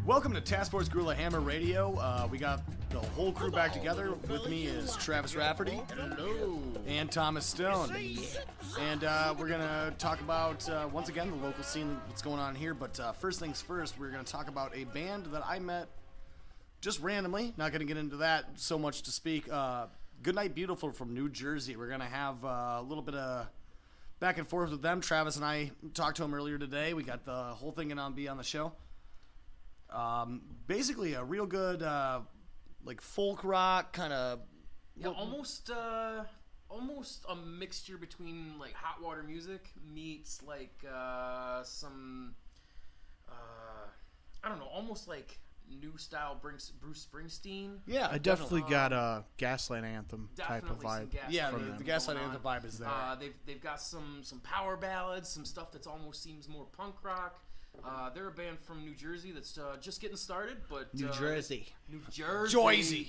Welcome to Task Force Gorilla Hammer Radio. We got the whole crew back together. With me is Travis Rafferty. Hello. And Thomas Stone. And we're going to talk about, once again, the local scene, what's going on here. But first things first, we're going to talk about a band that I met just randomly. Not going to get into that so much to speak. Goodnight Beautiful from New Jersey. We're going to have a little bit of back and forth with them. Travis and I talked to them earlier today. We got the whole thing going to be on the show. Basically a real good, like folk rock kind of. Yeah, almost a mixture between like hot water music meets like some, I don't know, almost like new style Bruce Springsteen. Yeah, I definitely got a Gaslight Anthem type of vibe. Yeah, the Gaslight Anthem vibe is there. They've got some power ballads, some stuff that almost seems more punk rock. They're a band from New Jersey that's just getting started, but New Jersey. Joyzy.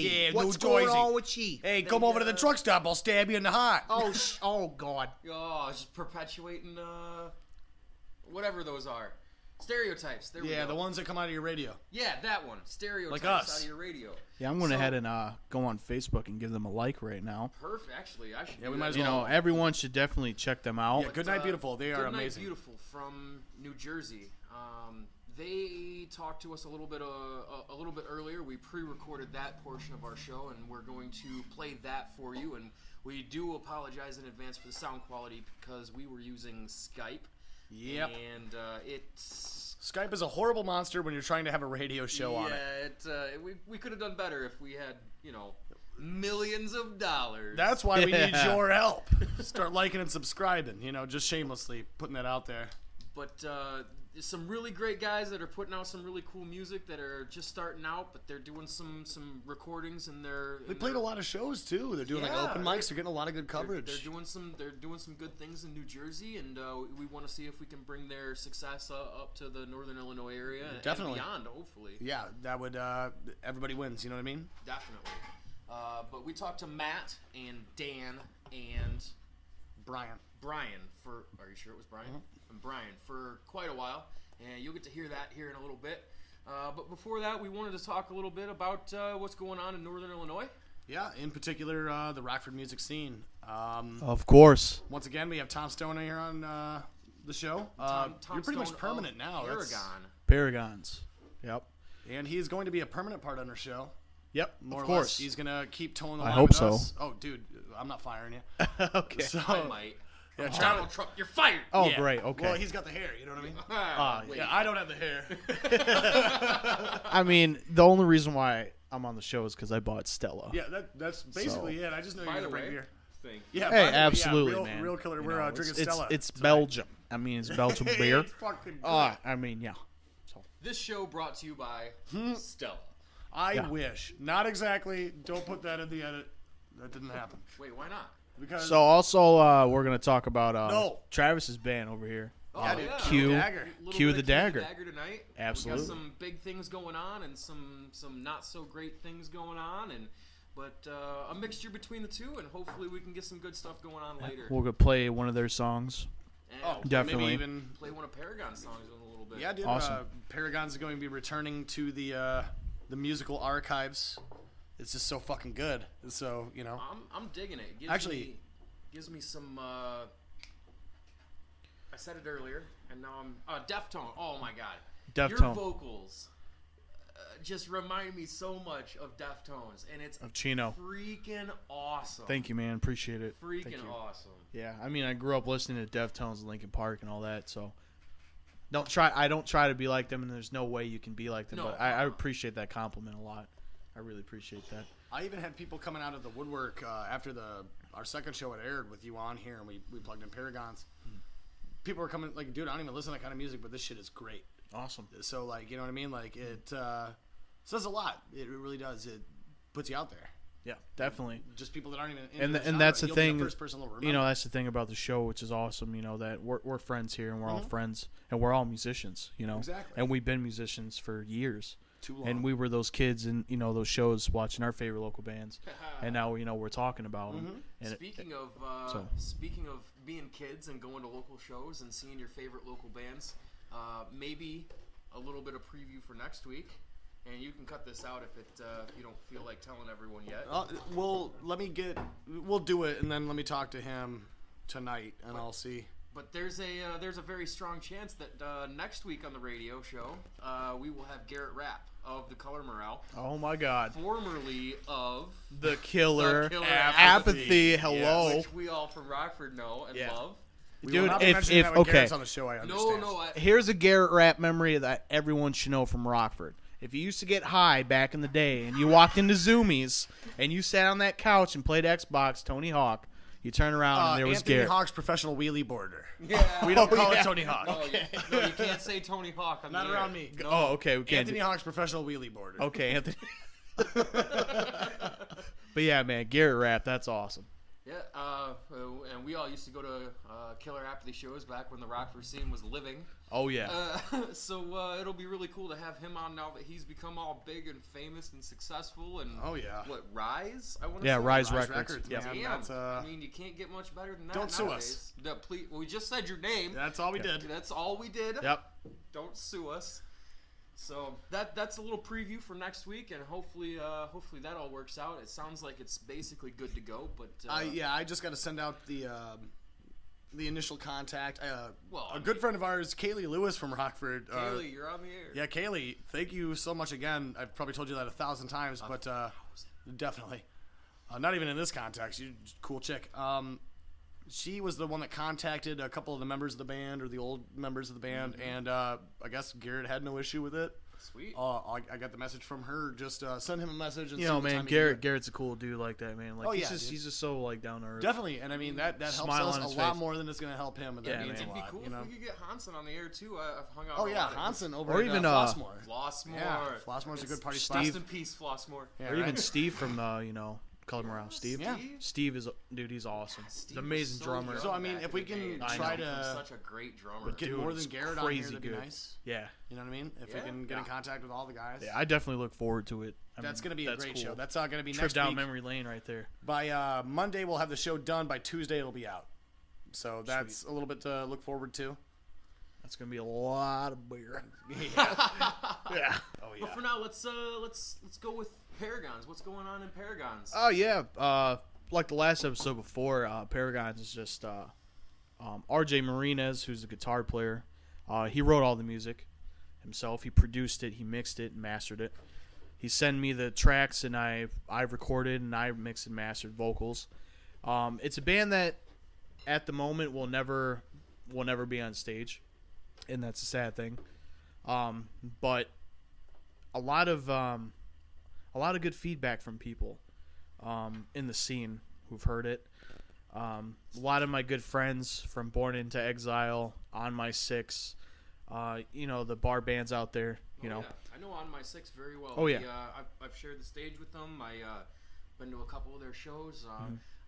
Yeah, What's no going Joyzy. on with you? Hey, come over to the truck stop. I'll stab you in the heart. Oh God. Oh, just perpetuating whatever those are. Stereotypes. There we go. The ones that come out of your radio. Yeah, that one. Stereotypes Like us. out of your radio. Yeah, I'm going ahead and go on Facebook and give them a like right now. Perfect. Actually, I should. Yeah, do we that. might as You well. know, everyone should definitely check them out. Yeah, Goodnight Beautiful. They are Goodnight amazing. Beautiful from New Jersey. They talked to us a little bit earlier. We pre-recorded that portion of our show, and we're going to play that for you. And we do apologize in advance for the sound quality because we were using Skype. Yep. And it's Skype is a horrible monster when you're trying to have a radio show on it. Yeah, we could have done better if we had, millions of dollars. That's why we need your help. Start liking and subscribing. Just shamelessly putting that out there. But there's some really great guys that are putting out some really cool music that are just starting out, but they're doing some recordings and They played a lot of shows too. They're doing like open mics. They're getting a lot of good coverage. They're doing some good things in New Jersey, and we want to see if we can bring their success up to the Northern Illinois area and beyond. Hopefully. Yeah, that would. Everybody wins. You know what I mean? Definitely. But we talked to Matt and Dan and Brian. For. Are you sure it was Brian? And Brian for quite a while, and you'll get to hear that here in a little bit. But before that, we wanted to talk a little bit about what's going on in Northern Illinois. Yeah, in particular, the Rockford music scene. Of course. Once again, we have Tom Stone here on the show. Tom you're pretty Stone much permanent now. Paragons. Yep. And he is going to be a permanent part on our show. Yep. More of or course. less. He's going to keep towing the line I hope with so. us. Oh, dude, I'm not firing you. Okay. So, I might. yeah, Donald Trump, you're fired. Oh, yeah. great. Okay. Well, he's got the hair. You know what I mean? Wait. Yeah, I don't have the hair. I mean, the only reason why I'm on the show is because I bought Stella. Yeah, that's basically it. I just know you're By going the to bring way, beer. thing. Yeah, Hey, by the way, absolutely, real, man. Real killer. You We're know, drinking it's, Stella. It's tonight. Belgium. I mean, it's Belgian beer. It's fucking good. I mean, yeah. So. This show brought to you by Stella. I wish. Not exactly. Don't put that in the edit. That didn't happen. Wait, why not? Because So also, we're gonna talk about No. Travis's band over here. Oh, dude, Q. Dagger. Little Cue bit the of dagger. Tonight. Absolutely. We got some big things going on and some not so great things going on, but a mixture between the two, and hopefully we can get some good stuff going on later. We're gonna play one of their songs. And definitely. Maybe even. play one of Paragon's songs in a little bit. Yeah, dude. Awesome. Paragon's going to be returning to the musical archives. It's just so fucking good. So I'm digging it. Gives me some. I said it earlier, and now I'm Deftone. Oh my god, your Deftone. vocals just remind me so much of Deftones, and it's Of Chino. freaking awesome. Thank you, man. Appreciate it. Thank Freaking you. awesome. Yeah, I mean, I grew up listening to Deftones and Linkin Park and all that, so I don't try to be like them, and there's no way you can be like them. No. But I appreciate that compliment a lot. I really appreciate that. I even had people coming out of the woodwork after our second show had aired with you on here, and we plugged in Paragons. People were coming like, dude, I don't even listen to that kind of music, but this shit is great. Awesome. So like, you know what I mean? Like it says a lot. It really does. It puts you out there. Yeah, definitely. Just people that aren't even into the And genre, that's the you'll be thing. the first person they'll remember. You know, that's the thing about the show, which is awesome. You know that we're friends here, and we're all friends, and we're all musicians. You know, Exactly. And we've been musicians for years. Too long. And we were those kids in those shows watching our favorite local bands, and now we're talking about them. And Speaking of being kids and going to local shows and seeing your favorite local bands, maybe a little bit of preview for next week. And you can cut this out if you don't feel like telling everyone yet. We'll do it, and then let me talk to him tonight, and I'll see. But there's a very strong chance that next week on the radio show we will have Garrett Rapp of the Color Morale. Oh my God! Formerly of the Killer, Apathy. Hello, which we all from Rockford know and love. Dude, if okay, Garrett's on the show, I understand. Here's a Garrett Rapp memory that everyone should know from Rockford. If you used to get high back in the day and you walked into Zoomies and you sat on that couch and played Xbox, Tony Hawk, you turn around and there was Anthony Garrett. Hawk's professional wheelie boarder. Yeah. We don't call it Tony Hawk. No, you can't say Tony Hawk on Not the around air. me. No. Oh, okay. We can't Anthony Hawk's professional wheelie boarder. Okay, Anthony. But yeah, man, Garrett Rapp, that's awesome. Yeah, and we all used to go to Killer Apathy shows back when the Rockford scene was living. Oh, yeah. So it'll be really cool to have him on now that he's become all big and famous and successful. And oh, yeah. What, Rise? I want to yeah, say? Rise Records. Yeah. Damn, That's, I mean, you can't get much better than that don't sue nowadays. us. Please, we just said your name. That's all we did. That's all we did. Yep. Don't sue us. So that's a little preview for next week, and hopefully that all works out. It sounds like it's basically good to go, but I just got to send out the initial contact. A good mean, friend of ours, Kaylee Lewis from Rockford. Kaylee, you're on the air. Yeah, Kaylee, thank you so much again. I've probably told you that 1,000 times, but definitely. Not even in this context. You're a cool chick. She was the one that contacted a couple of the members of the band, or the old members of the band, and I guess Garrett had no issue with it. Sweet. I got the message from her. Just send him a message. And You see know, what man, time he can do it. Garrett's a cool dude like that, man. Like, he's just so, like, down to earth. Definitely, and I mean, that helps Smile us on a his lot face. more than it's going to help him. And that Yeah, means man. a It'd be lot, cool you know? if we could get Hansen on the air, too. I've hung out Oh, a yeah, lot. Hansen over Or at even, Flossmoor. Flossmoor. Yeah, Flossmoor's a good party spot. Rest in peace, Flossmoor. Yeah, Or right? even Steve from, Color Morale. Steve? Yeah. Steve is, dude, he's awesome. He's Steve an was amazing so drummer. young So, I mean, back if in we the can day, and try he's to such a great drummer. get Dude, more it's than Garrett on here, crazy that'd be good. nice. Yeah. You know what I mean? If we Yeah. can get in contact with all the guys. Yeah, I definitely look forward to it. That's going to be a great cool. show. That's going to be Trip next down week. memory lane right there. By Monday, we'll have the show done. By Tuesday, it'll be out. So that's a little bit to look forward to. That's gonna be a lot of beer. Yeah. Yeah. Oh, yeah. But for now, let's go with Paragons. What's going on in Paragons? Oh yeah. Like the last episode before, Paragons is just RJ Marinez, who's a guitar player. He wrote all the music himself. He produced it. He mixed it and mastered it. He sent me the tracks, and I recorded and I mixed and mastered vocals. It's a band that, at the moment, will never be on stage, and that's a sad thing. But a lot of good feedback from people in the scene who've heard it. A lot of my good friends from Born Into Exile, On My Six, the bar bands out there. You know. Yeah. I know On My Six very well. Oh, yeah. I've shared the stage with them. I've been to a couple of their shows.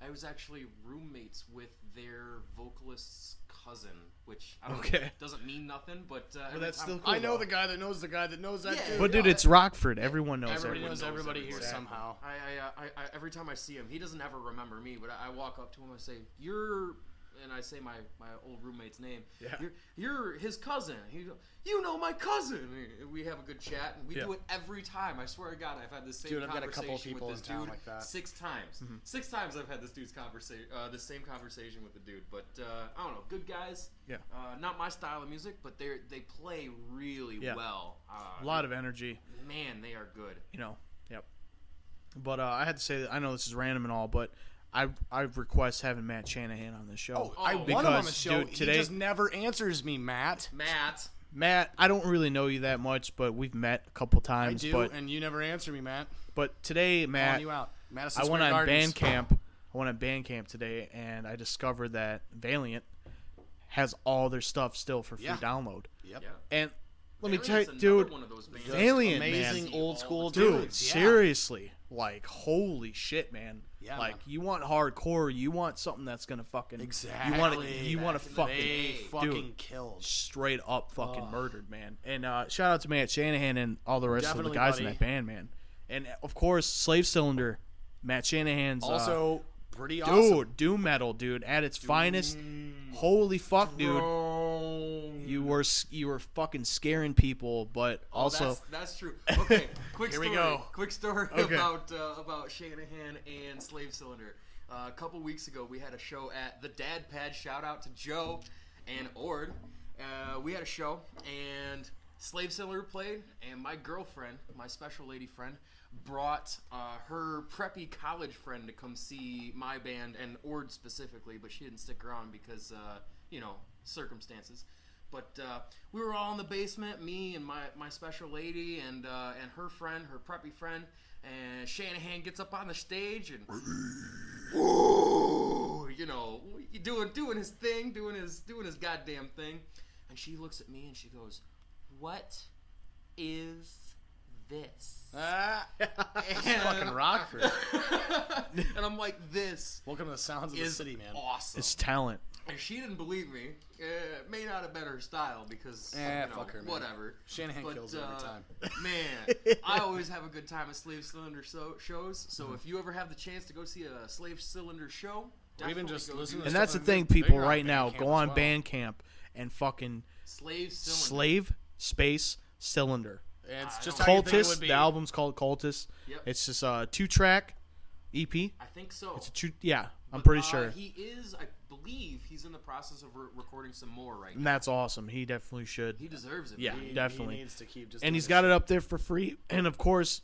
I was actually roommates with their vocalist's cousin, which I don't know, doesn't mean nothing, but that's still cool. I know the guy that knows the guy that knows that dude. But dude, it's Rockford. Everyone knows Everybody everyone. knows everybody here everybody. somehow. I every time I see him, he doesn't ever remember me, but I walk up to him and I say, "You're," and I say my old roommate's name. Yeah. You're his cousin. He goes, "You know my cousin." We have a good chat, and we do it every time. I swear to God, I've had the same Dude, I've got a conversation couple of people with this in town dude like that. 6 times. 6 times I've had this dude's the same conversation with the dude. But I don't know, good guys. Yeah. Not my style of music, but they play really well. A lot of energy. Man, they are good. Yep. But I had to say that I know this is random and all, but I request having Matt Shanahan on this show. I want him on the Because, show. dude, today- he just never answers me, Matt. Matt, I don't really know you that much, but we've met a couple I times. do, but and you never answer me, Matt. today, Calling Matt, you out. Madison I went Square on Gardens. Bandcamp. I went on Bandcamp today, and I discovered that Valiant has all their stuff still for free download. Yep. Yeah. And let me tell you, Valiant's dude, another one of those bands. Valiant, amazing man. old school Dude, dudes. Yeah. seriously, like, holy shit, man. Yeah, like, man. you want hardcore, you want something that's gonna fucking Exactly. You want to Back in the fucking day. They fucking dude, killed. straight up fucking murdered, man. And shout out to Matt Shanahan and all the rest of Definitely, the guys in buddy. that band, man. And of course, Slave Cylinder, Matt Shanahan's Also, pretty awesome. dude, doom metal, dude, at its finest. Holy fuck, dude. You You were fucking scaring people, but also that's true. Okay, quick Here story. we go. Quick story Okay. about Shanahan and Slave Cylinder. A couple weeks ago, we had a show at the Dad Pad. Shout out to Joe and Ord. We had a show, and Slave Cylinder played, and my girlfriend, my special lady friend, brought her preppy college friend to come see my band and Ord specifically, but she didn't stick around because circumstances. But we were all in the basement, me and my special lady and her friend, her preppy friend, and Shanahan gets up on the stage and doing his thing, doing his goddamn thing, and she looks at me and she goes, "What is this?" Fucking Rockford. And I'm like, "This Welcome to the sounds of the is city, man. awesome." it's talent. And she didn't believe me. It may not have been her style because, Fuck her, man. whatever. Shanahan But, kills it every time. Man, I always have a good time at Slave Cylinder shows. So Mm-hmm. if you ever have the chance to go see a Slave Cylinder show, Or even definitely just go listen do to And that. that's the stuff thing, they're people, on right now. Bandcamp Go as on well. Bandcamp and fucking Slave Cylinder. Slave Space Cylinder. It's I just don't- how you think it would Cultist. be. The album's called Cultist. Yep. It's just a 2-track EP. I think so. It's a yeah, I'm But, pretty sure. He is, I believe, he's in the process of recording some more right And now. that's awesome. He definitely should. He deserves it. Yeah. man. Definitely. He needs to keep just And doing he's this got shit. it up there for free. And of course,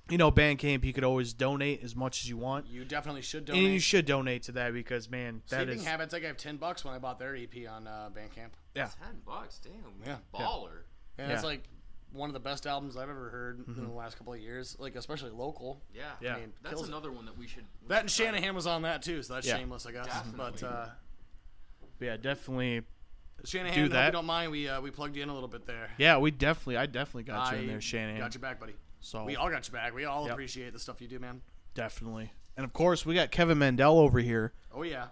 Bandcamp, you could always donate as much as you want. You definitely should donate. And you should donate to that because, man, that Sleeping is. Habits, I gave $10 when I bought their EP on Bandcamp. Yeah. $10, damn. Yeah. Baller. And Yeah. it's like one of the best albums I've ever heard in the last couple of years, like especially local. Yeah. Yeah. I mean, That's kills it. another one that we should. That and Shanahan was on that too, so that's Yeah. shameless, I guess. Definitely. But Yeah, definitely. Shanahan, Do hope that. you don't mind, we plugged you in a little bit there. Yeah, I definitely got you in I there, Shanahan. Got your back, buddy. So We all got your back. We all Yep. appreciate the stuff you do, man. definitely. And of course, we got Kevin Mandel over here Oh yeah,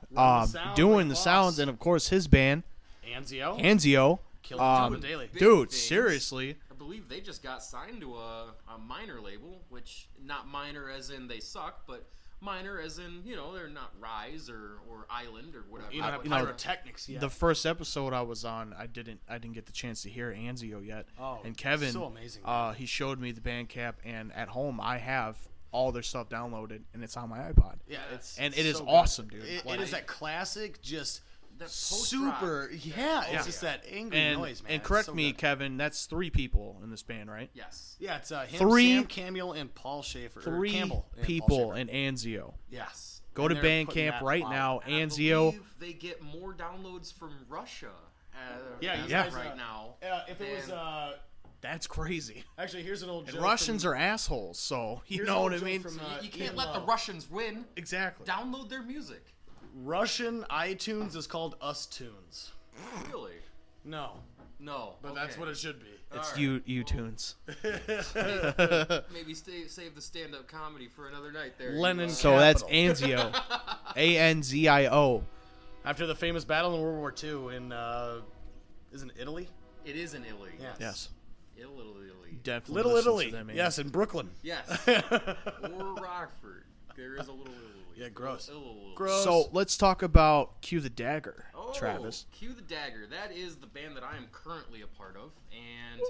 doing the sounds, and of course, his band, Anzio, Anzio. killing it daily. Big Dude, things. seriously. I believe they just got signed to a minor label, which not minor as in they suck, but minor as in they're not Rise or Island or whatever. You don't have you know, pyrotechnics yet. The first episode I was on, I didn't get the chance to hear Anzio yet. Oh, and Kevin, so amazing. he showed me the Bandcamp, and at home I have all their stuff downloaded, and it's on my iPod. Yeah, it's And it is so good. awesome, dude. It Like- is that classic, just That post-rock. super. Yeah, it's Yeah. just that angry And, noise, man. and It's correct so me, good. Kevin, that's 3 people in this band, right? Yes. Yeah, it's him, Three- Sam Camille, and Paul Schaefer. or 3 Campbell and Paul people Schaefer. in Anzio. Yes. Go to And they're putting Bandcamp that right out. now, And I Anzio. believe they get more downloads from Russia. Yeah, as you of guys, right now. If it was, And- That's crazy. actually, here's an old And joke. Russians from, are assholes, so you here's know an what old I joke mean? From, You can't Ian let the Lowe. Russians win. Exactly. Download their music. Russian iTunes is called Us Tunes. Really? No, No. but that's what it should be. It's Alright. U-tunes. Maybe save the stand-up comedy for another night there. Lenin- So that's Capital. Anzio. Anzio. After the famous battle in World War II in, isn't it Italy? It is in Italy. Yeah. Yes. Italy. Definitely Little listen Italy. to them, man. Yes, in Brooklyn. Yes. Or Rockford. There is a little Italy. Yeah, gross. Little. Gross. So let's talk about Cue the Dagger, Oh, Travis. Cue the Dagger. That is the band that I am currently a part of, and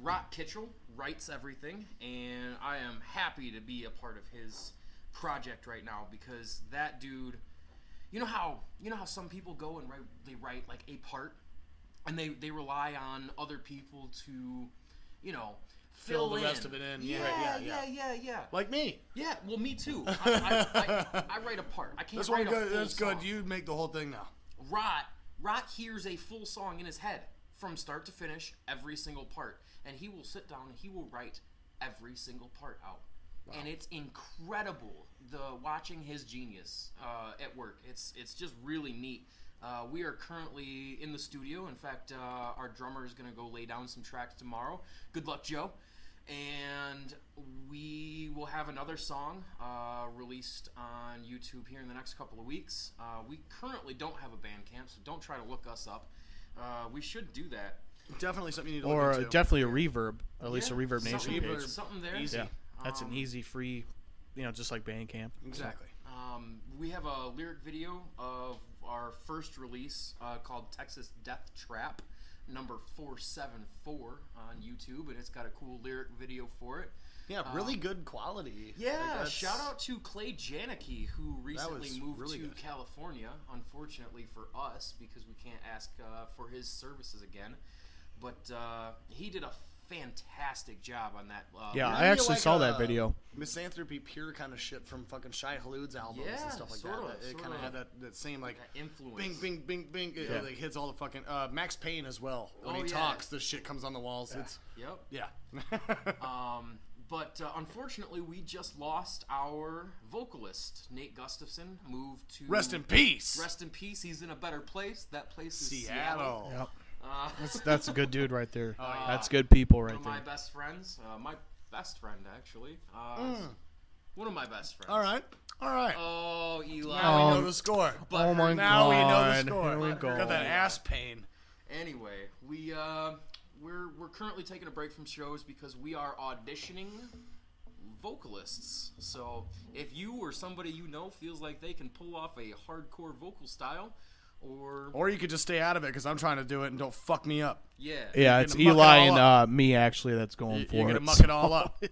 Rock Kitchell writes everything, and I am happy to be a part of his project right now because that dude. You know how some people go and write like a part, and they rely on other people to, Fill the in. rest of it in. Yeah, Yeah. yeah. Like me. Yeah, well, me too. I write a part. I can't That's write a good. full That's song. good. You make the whole thing now. Rot hears a full song in his head from start to finish, every single part, and he will sit down and he will write every single part out. Wow. And it's incredible watching his genius at work. It's just really neat. We are currently in the studio. In fact, our drummer is going to go lay down some tracks tomorrow. Good luck, Joe. And we will have another song released on YouTube here in the next couple of weeks. We currently don't have a Bandcamp, so don't try to look us up. We should do that. Definitely something you need to Or look into. definitely a Reverb, at least a Yeah, Reverb Nation something- page. Something there. Easy. Yeah, that's an easy, free, just like Bandcamp. Exactly. We have a lyric video of our first release called Texas Death Trap, number 474 on YouTube, and it's got a cool lyric video for it. Yeah, really good quality. Yeah, Like, shout out to Clay Janicki, who recently was moved really to good. California, unfortunately for us, because we can't ask for his services again. But he did a fantastic job on that. Yeah, Remind I me of, actually like, saw that video. Misanthropy Pure kind of shit from fucking Shai Hulud's albums Yeah, and stuff like sorta, that. It kind of sorta. had that same like That influence. bing, bing, bing, bing. It like hits all the fucking Max Payne as well. When Oh, he yeah. talks, the shit comes on the walls. It's Yep. yeah. But unfortunately, we just lost our vocalist. Nate Gustafson moved to... Rest in peace. Rest in peace. He's in a better place. That place is Seattle. Yep. Uh, That's a good dude right there. yeah. That's good people one right of my there. best friends. My best friend, actually. One of my best friends. All right. Oh, Eli. Now we know the score. But Oh my Now we know the God. score. Here we go. Got that ass pain. Anyway, we're currently taking a break from shows because we are auditioning vocalists. So if you or somebody you know feels like they can pull off a hardcore vocal style, Or you could just stay out of it because I'm trying to do it and don't fuck me up. yeah, Yeah, You're it's gonna muck it Eli all and me actually that's going for You're it. gonna muck it all up.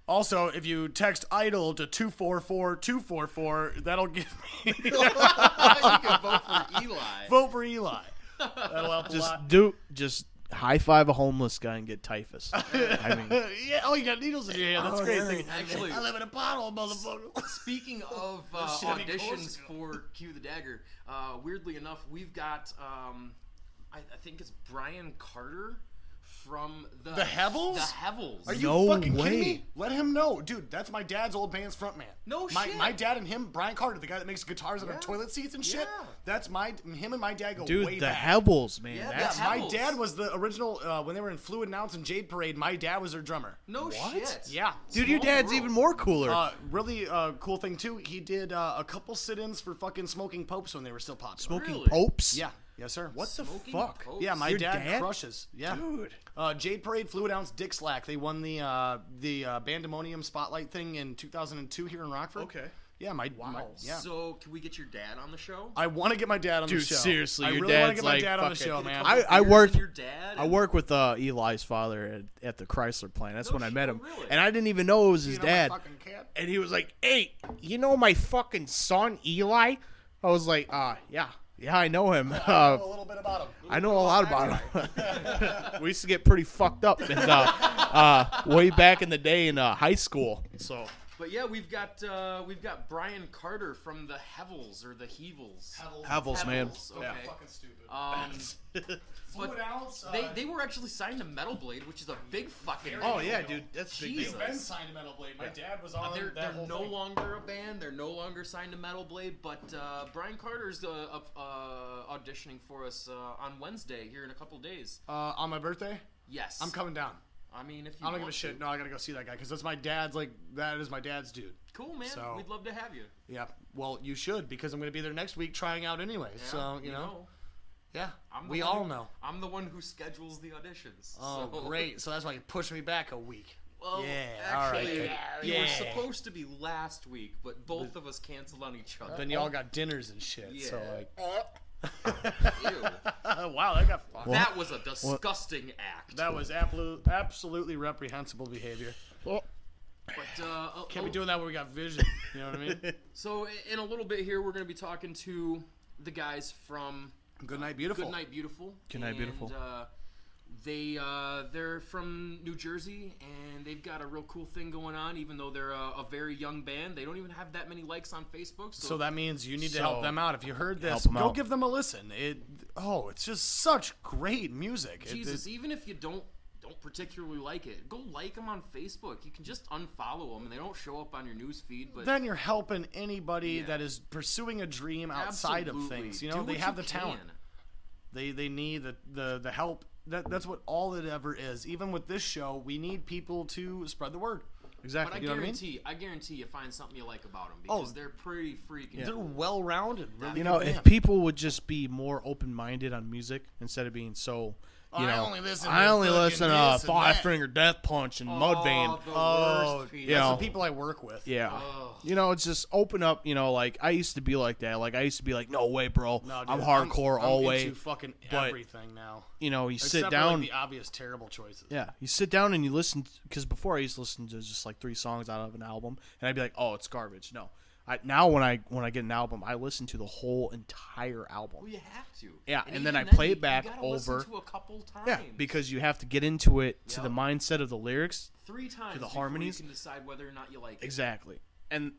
Also, if you text idle to 244-244, that'll give me you can vote for Eli. vote for Eli. That'll help a lot. Just high five a homeless guy and get typhus. I mean, Yeah, oh, you got needles in your hand. That's great. Thinking, Actually- I live in a bottle, motherfucker. Speaking of Chevy auditions Corsica. for Cue the Dagger, weirdly enough, we've got I think it's Brian Carter from the Hevels? The Hevels. Are you No fucking kidding way. me? Let him know. Dude, that's my dad's old band's frontman. No my, shit. My dad and him, Brian Carter, the guy that makes guitars on Yeah. our toilet seats and shit. Yeah. That's him and my dad go dude, way the back. Hevels, man. Yeah, That's the My Hevels. dad was the original, when they were in Fluid Announce and Jade Parade, my dad was their drummer. No shit. Yeah. dude, your Small dad's world. even more cooler. Really cool thing, too. He did a couple sit-ins for fucking Smoking Popes when they were still popular. Smoking really? popes. Yeah. Yes, sir. What the Smoking fuck? Popes? Yeah, my Your dad, dad? crushes. Yeah. Dude. Jade Parade, Fluid Ounce, Dick Slack. They won the Bandemonium Spotlight thing in 2002 here in Rockford. Okay. Yeah, my yeah. So can we get your dad on the show? I want to get my dad on Dude, the show. seriously, I your really want to dad's get my like dad on the fucking- show, man. I Beers worked- and your dad. I work with Eli's father at the Chrysler plant. That's No when I shit, met him, really? and I didn't even know it was his You know dad. my fucking cat? And he was like, "Hey, you know my fucking son Eli?" I was like, yeah, I know him. I know a little bit about him. I know a lot about him. We used to get pretty fucked up way back in the day in high school. So But yeah, we've got Brian Carter from the Hevels or the Hevels. Hevels, man. Okay. Fucking stupid. Fluid Ounce. They were actually signed to Metal Blade, which is a big fucking. Oh yeah, dude, that's a big Jesus. deal. Ben signed to Metal Blade. My dad was on They're that whole no thing. longer a band. They're no longer signed to Metal Blade. But Brian Carter's auditioning for us on Wednesday here in a couple days. On my birthday, Yes, I'm coming down. I mean, if you I don't give a want shit. to. No, I gotta go see that guy because that's my dad's. Like that is my dad's dude. Cool, man. So- We'd love to have you. Yeah. Well, you should because I'm gonna be there next week trying out anyway. Yeah, So you know. Yeah. I'm the We one all who- know. I'm the one who schedules the auditions. Oh, so. great. So that's why you pushed me back a week. Well, Yeah, all right, actually, good. you were Yeah. supposed to be last week, but both of us canceled on each other. Then y'all got dinners and shit. So Yeah. like. Ew. Wow, that got fun. That was a disgusting act. That was absolutely reprehensible behavior. But Can't be doing that when we got vision. You know what I mean? So in a little bit here, we're going to be talking to the guys from Good night, beautiful. Good Night Beautiful. Good Night Beautiful. They're from New Jersey, and they've got a real cool thing going on. Even though they're a very young band, they don't even have that many likes on Facebook. So that means you need to So, help them out. If you heard this, help 'em go out. give them a listen. It's just such great music. Jesus, even if you don't particularly like it, go like them on Facebook. You can just unfollow them, and they don't show up on your news feed. But then you're helping anybody Yeah. that is pursuing a dream outside of absolutely. things. You Do know, they what have you the talent. can. They need the help. That's what all it ever is. Even with this show, we need people to spread the word. Exactly. But You know what I mean? I guarantee you find something you like about them Oh. because they're pretty freaking. They're cool. well-rounded. Really You know, good if band. people would just be more open-minded on music instead of being so You know, I only listen to this and Five that. Finger Death Punch and Mudvayne. The worst, Pete. you That's know, the people I work with. Yeah. Oh. You know, it's just open up, like I used to be like that. Like I used to be like, no way, bro. No, dude, I'm hardcore all I'm way. into fucking but, everything now. You Except sit for, down. like, the obvious terrible choices. Yeah, you sit down and you listen, because before I used to listen to just like 3 songs out of an album, and I'd be like, oh, it's garbage. No. Now when I get an album, I listen to the whole entire album. Well, you have to. Yeah, and then even I play it you back gotta over. Listen to a couple times. Yeah, because you have to get into it to Yep. the mindset of the lyrics. 3 times to the before harmonies. you can decide whether or not you like it. Exactly. And,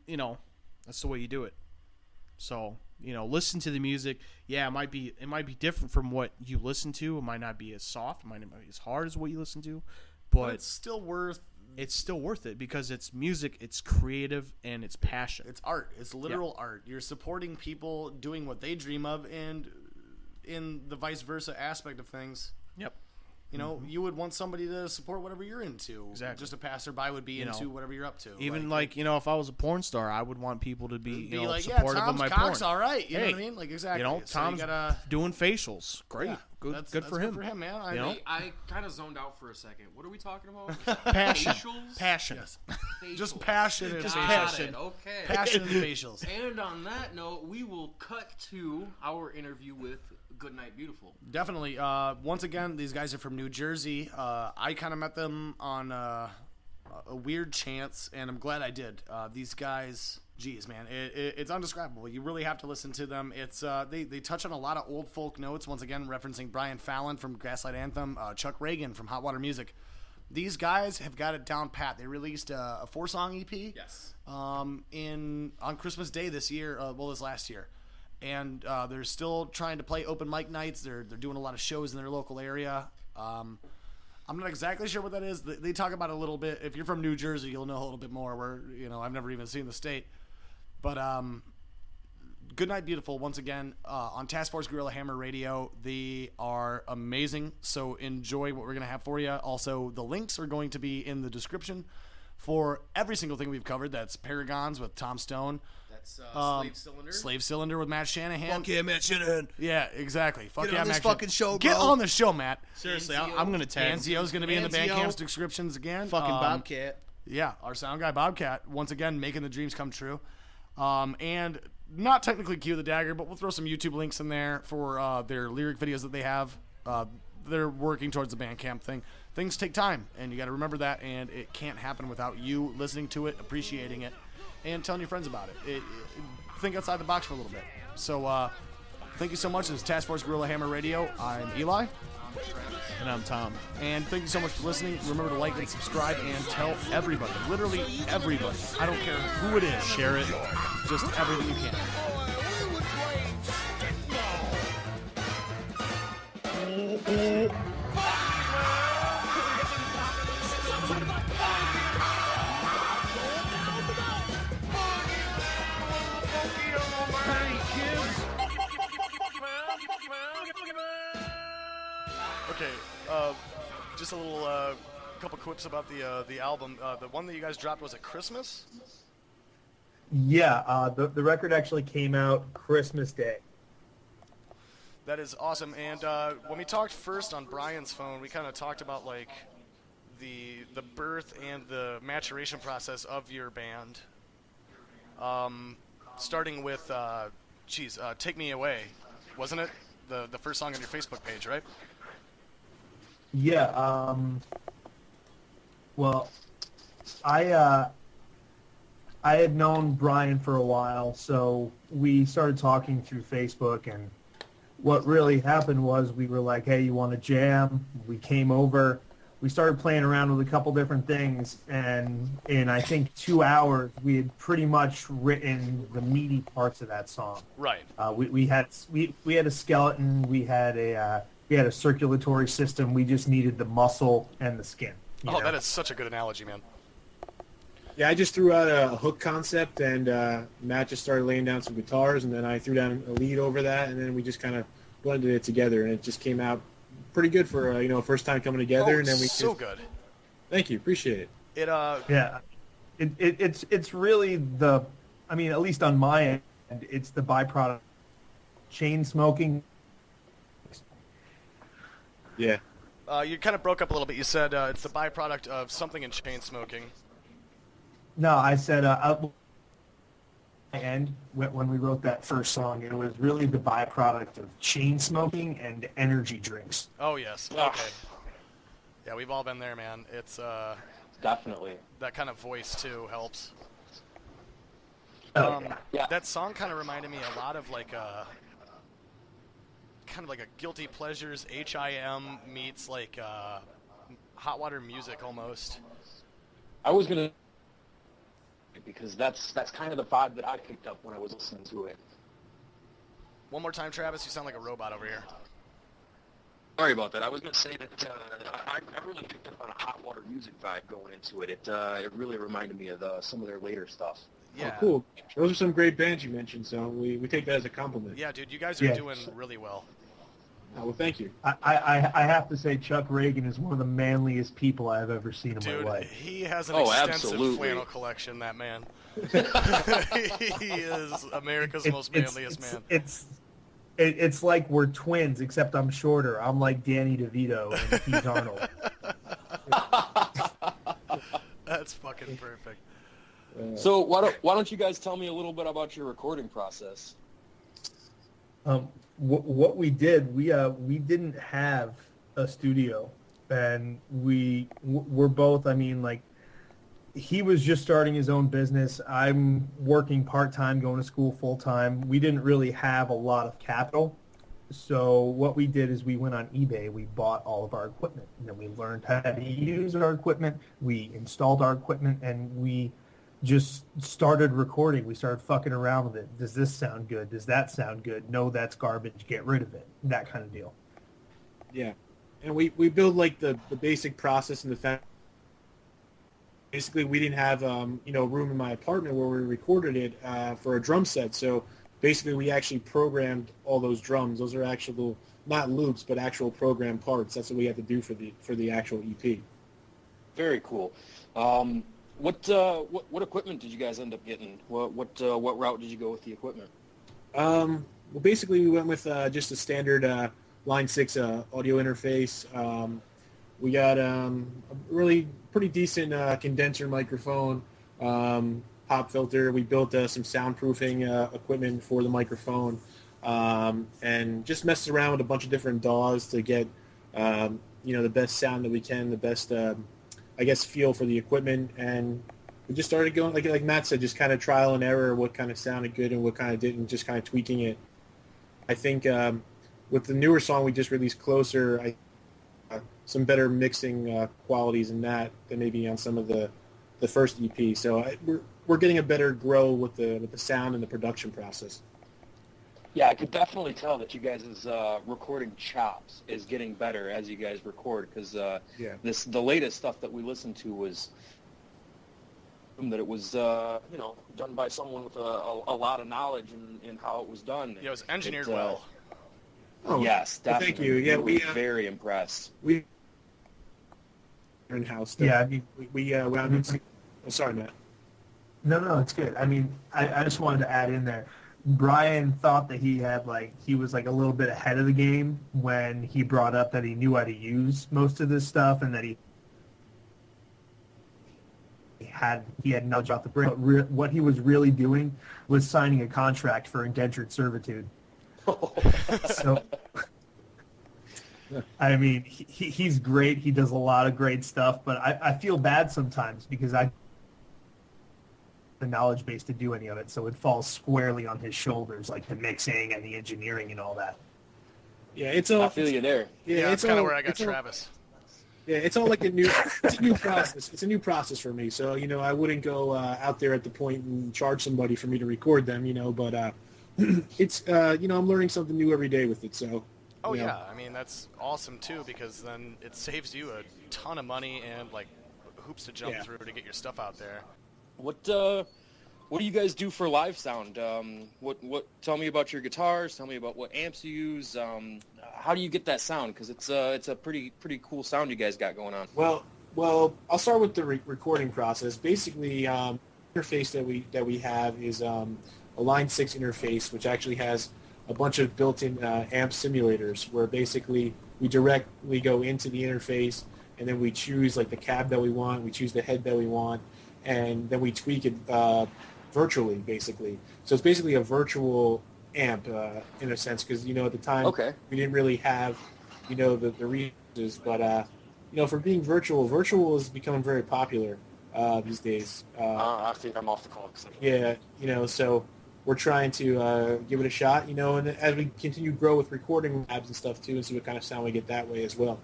that's the way you do it. So, listen to the music. Yeah, it might be different from what you listen to. It might not be as soft. It might not be as hard as what you listen to. But it's still worth it because it's music, it's creative, and it's passion. It's art. It's literal art. You're supporting people doing what they dream of, and in the vice versa aspect of things, Yep. you would want somebody to support whatever you're into. Exactly. Just a passerby would be into whatever you're up to. Even if I was a porn star, I would want people to be, like, supportive Tom's of my cock's porn. all right. You know Hey, what I mean? Like, exactly. So Tom's you gotta, doing facials. Great. yeah, Good that's for him. Good for him, man. Hey, I kind of zoned out for a second. What are we talking about? Passion. Facials? Passion. Yes. Facials. Just passion and Just Got passion. it. Okay. passion and facials. And on that note, we will cut to our interview with Goodnight Beautiful. Definitely. Once again, these guys are from New Jersey. I kind of met them on a weird chance, and I'm glad I did. These guys, geez, man, it's undescribable. You really have to listen to them. It's they touch on a lot of old folk notes. Once again, referencing Brian Fallon from Gaslight Anthem, Chuck Reagan from Hot Water Music. These guys have got it down pat. They released a 4-song EP. Yes. On Christmas Day this year. This last year. And they're still trying to play open mic nights. They're doing a lot of shows in their local area. I'm not exactly sure what that is. They talk about it a little bit. If you're from New Jersey, you'll know a little bit more. Where I've never even seen the state. But Goodnight Beautiful, once again, on Task Force Gorilla Hammer Radio. They are amazing. So enjoy what we're gonna have for you. Also, the links are going to be in the description for every single thing we've covered. That's Paragons with Tom Stone. That's Slave Cylinder. Slave Cylinder with Matt Shanahan. Fuck yeah, Matt Shanahan. Yeah, exactly. Fuck Get yeah, on this Matt fucking show, Get bro. on the show, Matt. Seriously, Anzio. I'm going to tag Anzio's going to be in the Anzio. Bandcamp's descriptions again. Fucking Bobcat. Yeah, our sound guy Bobcat, once again, making the dreams come true. And not technically Cue the Dagger, but we'll throw some YouTube links in there for their lyric videos that they have. They're working towards the Bandcamp thing. Things take time, and you got to remember that, and it can't happen without you listening to it, appreciating it, and telling your friends about it. Think outside the box for a little bit. So thank you so much. This is Task Force Gorilla Hammer Radio. I'm Eli. And I'm Tom. And thank you so much for listening. Remember to like and subscribe and tell everybody, literally everybody. I don't care who it is. Share it. Just everything you can. Okay, just a little couple quips about the album. The one that you guys dropped was at Christmas. Yeah, the record actually came out Christmas Day. That is awesome. And when we talked first on Brian's phone, we kind of talked about like the birth and the maturation process of your band. Starting with, "Take Me Away," wasn't it? The first song on your Facebook page, right? Yeah. Well, I had known Brian for a while, so we started talking through Facebook, and what really happened was we were like, hey, you want to jam? We came over. We started playing around with a couple different things, and in, I think, 2 hours, we had pretty much written the meaty parts of that song. Right. We had a skeleton. We had a circulatory system. We just needed the muscle and the skin. You know? That is such a good analogy, man. Yeah, I just threw out a hook concept, and Matt just started laying down some guitars, and then I threw down a lead over that, and then we just kind of blended it together, and it just came out pretty good for first time coming together. And then we good. Thank you, appreciate it. Yeah, it's really the, I mean, at least on my end, it's the byproduct. Chain smoking. Yeah. You kind of broke up a little bit. You said it's the byproduct of something in chain smoking. No, I said and when we wrote that first song, it was really the byproduct of chain smoking and energy drinks. Oh, yes. Okay. Yeah, we've all been there, man. It's Definitely. that kind of voice, too, helps. Yeah. That song kind of reminded me a lot of like kind of like a Guilty Pleasures HIM meets like Hot Water Music almost. I was gonna, because that's kind of the vibe that I picked up when I was listening to it. One more time, Travis. You sound like a robot over here. Sorry about that. I was gonna say that I really picked up on a Hot Water Music vibe going into it. It really reminded me of some of their later stuff. Yeah. Oh, cool. Those are some great bands you mentioned, so we take that as a compliment. Yeah, dude. You guys are doing really well. Oh, well, thank you. I have to say Chuck Reagan is one of the manliest people I've ever seen in Dude, my life. he has an Oh, extensive absolutely. flannel collection, that man. He is America's most manliest man. It's like we're twins, except I'm shorter. I'm like Danny DeVito and he's Arnold. That's fucking perfect. So why don't you guys tell me a little bit about your recording process? What we did, we didn't have a studio, and we're both. I mean, like, he was just starting his own business. I'm working part-time, going to school full-time. We didn't really have a lot of capital. So what we did is we went on eBay. We bought all of our equipment, and then we learned how to use our equipment. We installed our equipment, and we just started recording. We started fucking around with it. Does this sound good? Does that sound good? No, that's garbage. Get rid of it. That kind of deal. Yeah. And we build like the basic process and the fact. Basically, we didn't have room in my apartment where we recorded it for a drum set. So basically, we actually programmed all those drums. Those are actual, not loops, but actual programmed parts. That's what we had to do for the actual EP. Very cool. What equipment did you guys end up getting? What route did you go with the equipment? Well, basically, we went with just a standard Line 6 audio interface. We got a really pretty decent condenser microphone, pop filter. We built some soundproofing equipment for the microphone, and just messed around with a bunch of different DAWs to get the best sound that we can, the best feel for the equipment. And we just started going, like Matt said, just kind of trial and error, what kind of sounded good and what kind of didn't, just kind of tweaking it. I think with the newer song we just released, Closer, some better mixing qualities in that than maybe on some of the first EP. So we're getting a better grow with the sound and the production process. Yeah, I could definitely tell that you guys' recording chops is getting better as you guys record, because the latest stuff that we listened to was that it was done by someone with a lot of knowledge in how it was done. Yeah, it was engineered well. Oh, yes, well, definitely. thank you. Yeah, we were very impressed. We in-house stuff. Yeah, I mean, we oh, sorry, Matt. No, it's good. I mean, I just wanted to add in there. Brian thought that he was like a little bit ahead of the game when he brought up that he knew how to use most of this stuff and that he had knowledge about the brand. But what he was really doing was signing a contract for indentured servitude. So, I mean, he's great. He does a lot of great stuff, but I feel bad sometimes because I the knowledge base to do any of it, so it falls squarely on his shoulders, like the mixing and the engineering and all that. Yeah, it's all. I feel you there. Yeah, that's kind of where I got Travis. It's all like it's a new process. It's a new process for me. So I wouldn't go out there at the point and charge somebody for me to record them. But it's I'm learning something new every day with it. So. Oh yeah, I mean that's awesome too, because then it saves you a ton of money and like hoops to jump through to get your stuff out there. What do you guys do for live sound? Tell me about your guitars. Tell me about what amps you use. How do you get that sound? Because it's a pretty cool sound you guys got going on. Well, I'll start with the recording process. Basically, interface that we have is a Line 6 interface, which actually has a bunch of built-in amp simulators, where basically we directly go into the interface, and then we choose like the cab that we want, we choose the head that we want, and then we tweak it virtually, basically. So it's basically a virtual amp in a sense, because at the time we didn't really have the resources, but for being virtual is becoming very popular these days. I think I'm off the call. Yeah, so we're trying to give it a shot, and as we continue to grow with recording labs and stuff too, and see what kind of sound we get that way as well.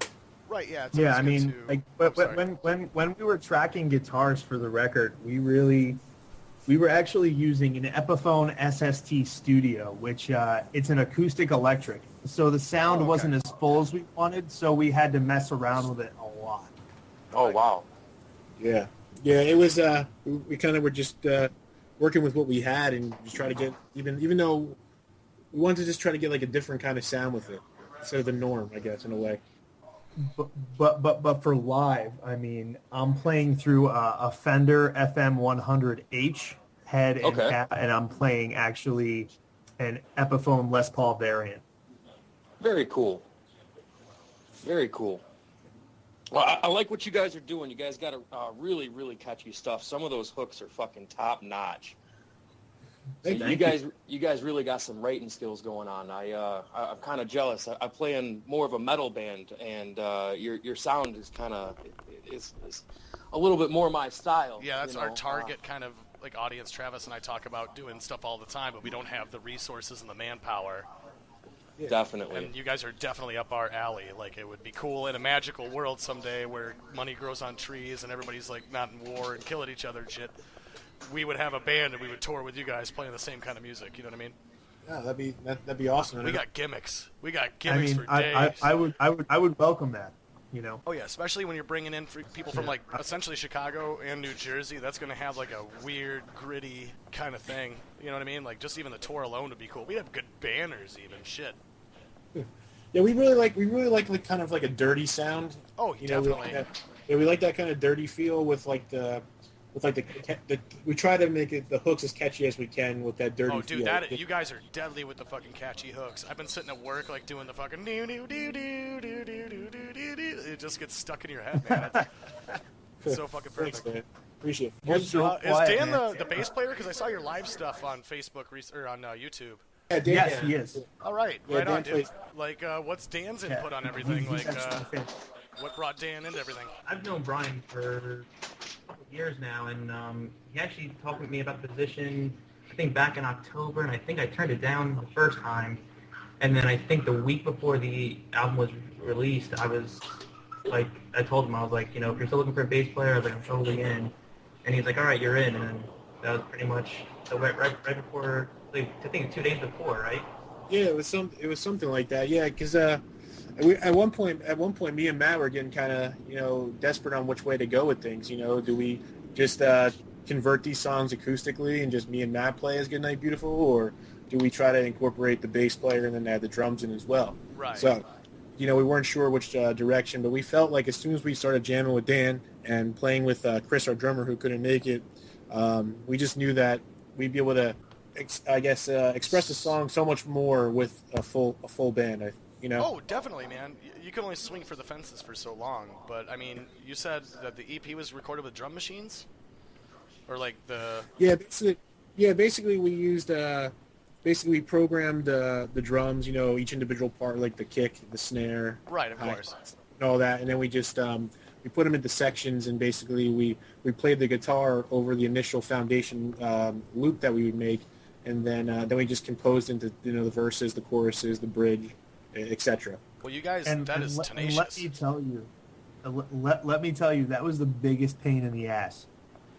Right. Yeah. It's Yeah, I always mean, good like, to- when we were tracking guitars for the record, we were actually using an Epiphone SST Studio, which it's an acoustic electric, so the sound wasn't as full as we wanted, so we had to mess around with it a lot. Oh wow. Yeah, it was. We kind of were just working with what we had and just try to get even though we wanted to just try to get like a different kind of sound with it instead of the norm, I guess, in a way. But for live, I mean, I'm playing through a Fender FM100H head and cap, and I'm playing actually an Epiphone Les Paul variant. Very cool. Very cool. Well, I like what you guys are doing. You guys got really, really catchy stuff. Some of those hooks are fucking top notch. So you guys really got some writing skills going on. I'm kind of jealous. I play in more of a metal band, and your sound is kind of is a little bit more my style. Yeah, that's our target kind of like audience. Travis and I talk about doing stuff all the time, but we don't have the resources and the manpower. Yeah. Definitely. And you guys are definitely up our alley. Like, it would be cool in a magical world someday where money grows on trees and everybody's like not in war and killing each other and shit. We would have a band and we would tour with you guys playing the same kind of music. You know what I mean? Yeah, that'd be awesome. We got gimmicks. We got I gimmicks mean, for days. I would welcome that. Oh yeah, especially when you're bringing in people from like essentially Chicago and New Jersey. That's gonna have like a weird, gritty kind of thing. You know what I mean? Like, just even the tour alone would be cool. We have good banners, even shit. Yeah, we really like kind of like a dirty sound. Oh, definitely. We like that kind of dirty feel with the we try to make it the hooks as catchy as we can with that dirty feel. Oh, dude, you guys are deadly with the fucking catchy hooks. I've been sitting at work like doing the fucking do do do do do do do do do. It just gets stuck in your head, man. It's so fucking perfect. Thanks, man. Appreciate it. Is Dan the bass player? Because I saw your live stuff on Facebook or on YouTube. Yeah, Dan, Yes, he is. All right, Yeah, right Dan on, dude. plays- Like, what's Dan's input on everything? Like, what brought Dan into everything? I've known Brian for a couple of years now, and he actually talked with me about the position, I think back in October, and I think I turned it down the first time. And then I think the week before the album was released, I was like, I told him, I was like, if you're still looking for a bass player, I was like, I'm totally in. And he's like, all right, you're in. And then that was pretty much so right before, like, I think 2 days before, right? Yeah, it was something like that. Yeah, because at one point, me and Matt were getting kind of desperate on which way to go with things. Do we just convert these songs acoustically and just me and Matt play as Goodnight Beautiful, or do we try to incorporate the bass player and then add the drums in as well? Right. So, we weren't sure which direction, but we felt like as soon as we started jamming with Dan and playing with Chris, our drummer, who couldn't make it, we just knew that we'd be able to, express the song so much more with a full band. Oh, definitely, man. You can only swing for the fences for so long. But I mean, you said that the EP was recorded with drum machines, or like the basically we used we programmed the drums, each individual part, like the kick, the snare, right, of course, and all that, and then we just we put them into sections, and basically we played the guitar over the initial foundation loop that we would make, and then we just composed into the verses, the choruses, the bridge, etc. Well, you guys, And is let tenacious. me tell you, let me tell you, that was the biggest pain in the ass.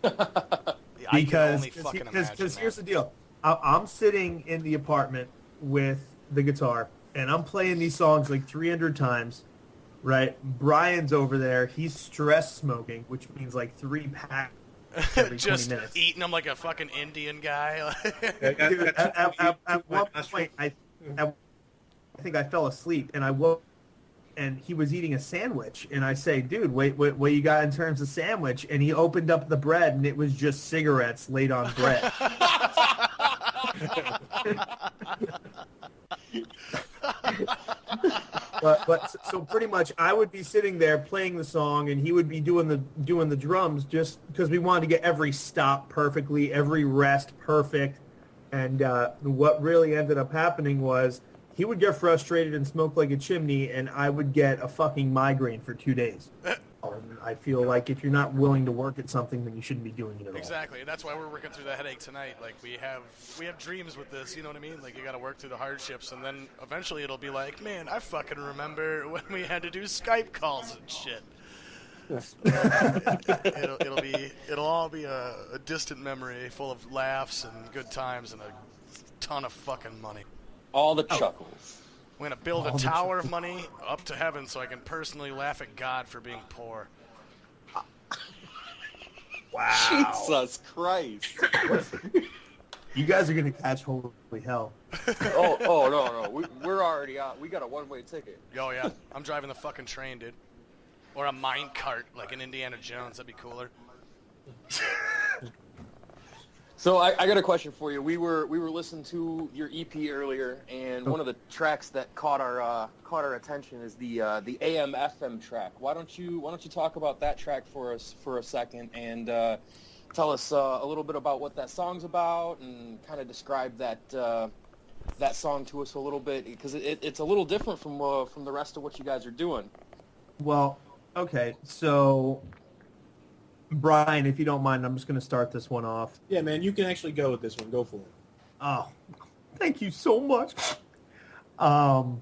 I can Because only fucking imagine that. here's the deal. I'm sitting in the apartment with the guitar, and I'm playing these songs like 300 times, right? Brian's over there. He's stress smoking, which means like 3 packs every Just 20 minutes. eating them like a fucking Indian guy. Dude, at one point, I think I fell asleep, and I woke, and he was eating a sandwich, and I say, dude, wait, what you got in terms of sandwich? And he opened up the bread, and it was just cigarettes laid on bread. But so pretty much, I would be sitting there playing the song, and he would be doing the drums, just because we wanted to get every stop perfectly, every rest perfect. And what really ended up happening was he would get frustrated and smoke like a chimney, and I would get a fucking migraine for 2 days. I feel like if you're not willing to work at something, then you shouldn't be doing it at all. Exactly, and that's why we're working through the headache tonight. Like we have dreams with this, you know what I mean? Like you got to work through the hardships, and then eventually it'll be like, man, I fucking remember when we had to do Skype calls and shit. It'll all be a distant memory full of laughs and good times and a ton of fucking money. All the chuckles. We're gonna build a tower of money up to heaven so I can personally laugh at God for being poor. Wow. Jesus Christ. You guys are going to catch holy hell. Oh no. We're already out. We got a one-way ticket. Oh, yeah. I'm driving the fucking train, dude. Or a mine cart, like in Indiana Jones. That'd be cooler. So I got a question for you. We were listening to your EP earlier, and one of the tracks that caught our attention is the AM/FM track. Why don't you talk about that track for us for a second and tell us a little bit about what that song's about and kind of describe that song to us a little bit, because it's a little different from the rest of what you guys are doing. Well, okay, so Brian, if you don't mind, I'm just going to start this one off. Yeah, man, you can actually go with this one. Go for it. Oh, thank you so much. Well,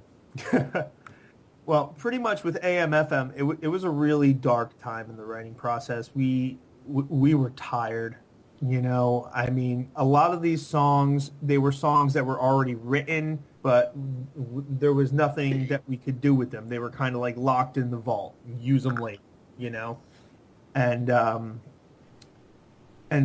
pretty much with AM/FM, it was a really dark time in the writing process. We were tired, you know. I mean, a lot of these songs, they were songs that were already written, but there was nothing that we could do with them. They were kind of like locked in the vault. Use them later, you know. And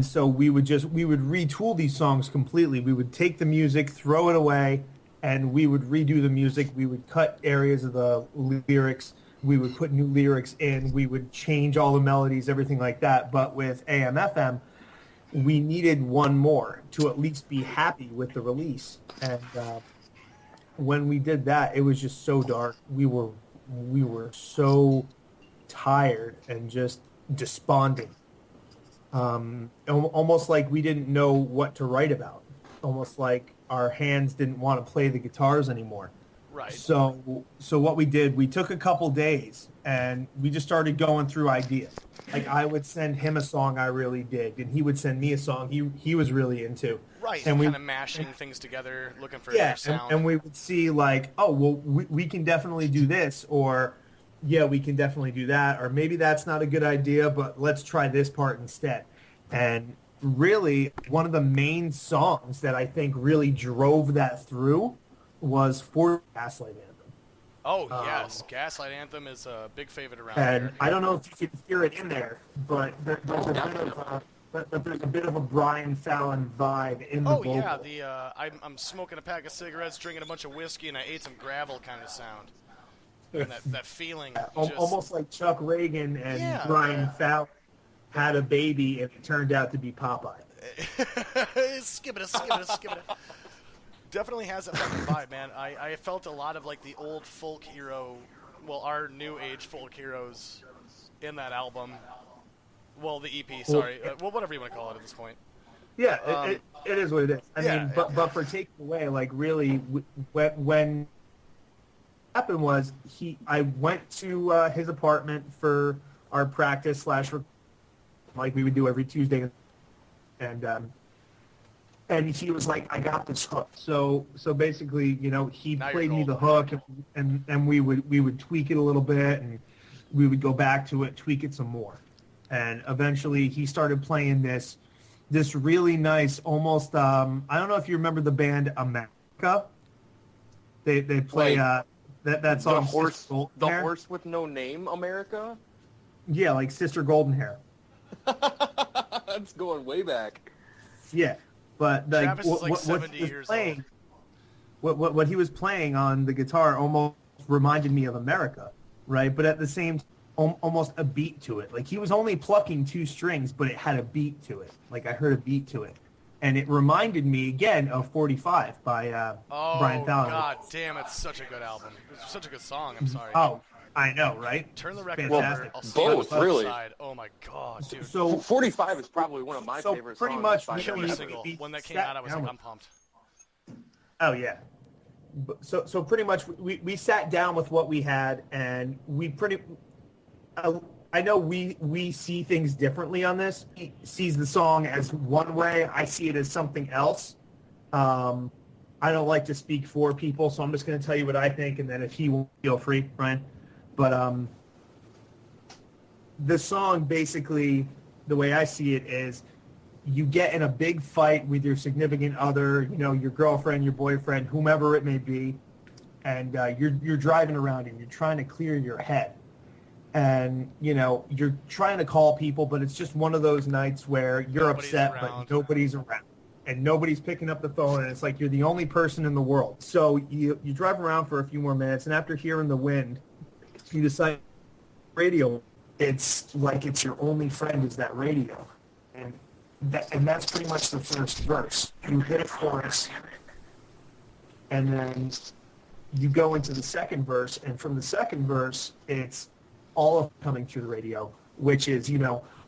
so we would retool these songs completely. We would take the music, throw it away, and we would redo the music. We would cut areas of the lyrics. We would put new lyrics in. We would change all the melodies, everything like that. But with AM/FM, we needed one more to at least be happy with the release. And when we did that, it was just so dark. We were so tired and just despondent, almost like we didn't know what to write about, almost like our hands didn't want to play the guitars anymore. Right. So what we did, we took a couple days and we just started going through ideas. Like I would send him a song I really digged, and he would send me a song he was really into. Right. And kind of mashing things together, looking for their sound. And we would see like, oh well, we can definitely do this, or yeah, we can definitely do that, or maybe that's not a good idea, but let's try this part instead. And really, one of the main songs that I think really drove that through was For Gaslight Anthem. Oh, yes. Gaslight Anthem is a big favorite around and here. I don't know if you can hear it in there, but there's a bit of a Brian Fallon vibe in the vocal. Oh, yeah. I'm smoking a pack of cigarettes, drinking a bunch of whiskey, and I ate some gravel kind of sound. And that feeling. Almost like Chuck Reagan and Brian Fallon had a baby, and it turned out to be Popeye. Skip it. Definitely has that fucking vibe, man. I felt a lot of like the old folk hero, well, our new age folk heroes in that album. Well, the EP, sorry. Well, whatever you want to call it at this point. Yeah, it is what it is. I mean, but for taking away, like really, when happened was I went to his apartment for our practice / like we would do every Tuesday, and he was like, I got this hook. So basically, you know, he played me the hook, and we would tweak it a little bit, and we would go back to it, tweak it some more, and eventually he started playing this really nice, almost I don't know if you remember the band America. They play that song. The horse with no name, America. Yeah, like Sister Golden Hair. That's going way back. Yeah, but like Travis is like 70 years old. What he was playing on the guitar almost reminded me of America, right? But at the same time, almost a beat to it. Like he was only plucking 2 strings, but it had a beat to it. Like I heard a beat to it. And it reminded me again of 45 by Brian Fallon. Oh, God damn, it's such a good album. It's such a good song. I'm sorry. Oh, I know, right? Turn the record Fantastic. over. I'll see you on the Both, flip really. side. Oh, my God, dude. So 45 is probably one of my favorite pretty songs. much by Killer them. Single. When that came sat out, I was down like, with- I'm pumped. Oh yeah. So pretty much we sat down with what we had, and we pretty. I know we see things differently on this. He sees the song as one way. I see it as something else. I don't like to speak for people, so I'm just going to tell you what I think, and then if he will, feel free, Brian. But the song basically, the way I see it is, you get in a big fight with your significant other, your girlfriend, your boyfriend, whomever it may be, and you're driving around and you're trying to clear your head. And, you're trying to call people, but it's just one of those nights where you're Nobody's upset, around. but nobody's around. And nobody's picking up the phone, and it's like you're the only person in the world. So you drive around for a few more minutes, and after hearing the wind, you decide radio. It's like it's your only friend is that radio. And that's pretty much the first verse. You hit a chorus, and then you go into the second verse, and from the second verse, it's all of coming through the radio, which is,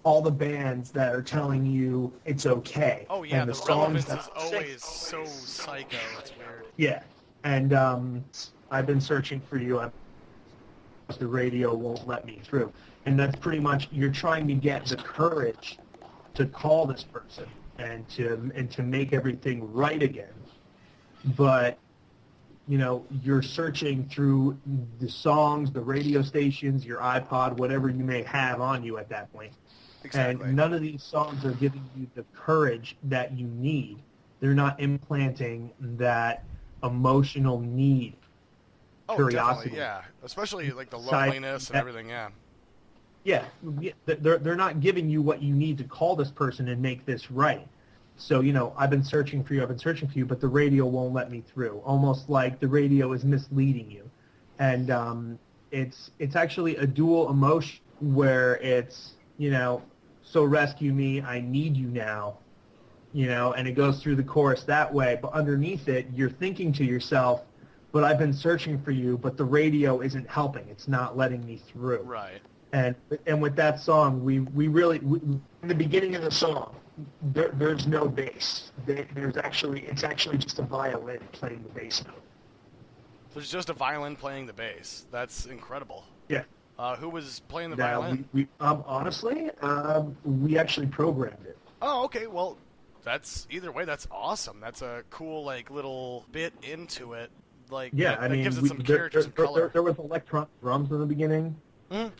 all the bands that are telling you it's okay. Oh, yeah, and the relevance is always so psycho. It's weird. Yeah, and I've been searching for you. The radio won't let me through. And that's pretty much, you're trying to get the courage to call this person and to make everything right again. But, you're searching through the songs, the radio stations, your iPod, whatever you may have on you at that point. Exactly. And none of these songs are giving you the courage that you need. They're not implanting that emotional need, curiosity. Definitely, yeah. Especially, like, the Side- loneliness and everything, yeah. Yeah, they're not giving you what you need to call this person and make this right. So, I've been searching for you, but the radio won't let me through. Almost like the radio is misleading you. And it's actually a dual emotion where it's, so rescue me, I need you now, and it goes through the chorus that way. But underneath it, you're thinking to yourself, but I've been searching for you, but the radio isn't helping. It's not letting me through. Right. And with that song, we really, in the beginning of the song, there's no bass. It's actually just a violin playing the bass note. There's just a violin playing the bass. That's incredible. Yeah. Who was playing the Now, violin? honestly, we actually programmed it. Oh, okay. Well, either way, that's awesome. That's a cool, like, little bit into it. Like, Yeah, that gives it some character, some there, color. there was electronic drums in the beginning, Mhm.